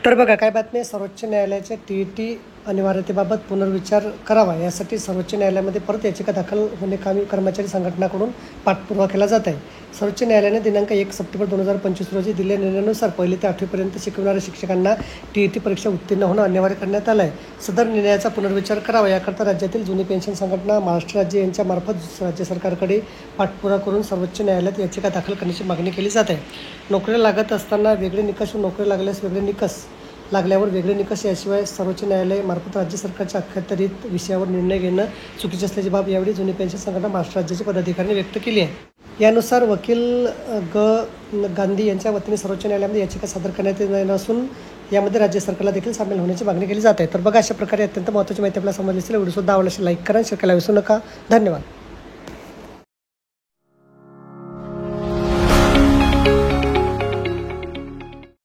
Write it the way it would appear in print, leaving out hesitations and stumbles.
तर बघा काय बातमी आहे, सर्वोच्च न्यायालयाच्या टी अनिवार्यतेबाबत पुनर्विचार करावा यासाठी सर्वोच्च न्यायालयामध्ये परत याचिका दाखल होणे कर्मचारी संघटनाकडून पाठपुरावा केला जात आहे. सर्वोच्च न्यायालयाने दिनांक 1 सप्टेंबर 2025 रोजी दिलेल्या निर्णयानुसार 1 ते 8वीपर्यंत शिकवणाऱ्या शिक्षकांना परीक्षा उत्तीर्ण होणं अनिवार्य करण्यात आलं आहे. सदर निर्णयाचा पुनर्विचार करावा याकरता राज्यातील जुनी पेन्शन संघटना महाराष्ट्र राज्य यांच्यामार्फत राज्य सरकारकडे पाठपुरावा करून सर्वोच्च न्यायालयात याचिका दाखल करण्याची मागणी केली जात आहे. नोकरीला लागत असताना वेगळे निकष व नोकरी लागल्यास वेगळे निकष लागल्यावर वेगळे निकष याशिवाय सर्वोच्च न्यायालय मार्फत राज्य सरकारच्या अखत्यारीत विषयावर निर्णय घेणं चुकीचे असल्याची बाब यावेळी जुनी पेन्शन संघटना महाराष्ट्र राज्याच्या पदाधिकाऱ्यांनी व्यक्त केली आहे. यानुसार वकील गांधी यांच्या वतीने सर्वोच्च न्यायालयामध्ये याचिका सादर करण्यात येणार असून यामध्ये राज्य सरकारला देखील सामील होण्याची मागणी केली जात आहे. तर बघा, अशा प्रकारे अत्यंत महत्त्वाची माहिती आपल्याला समजली असेल. व्हिडिओ सुद्धा आवडला असेल लाईक करा, शेअर करायला विसरू नका. धन्यवाद.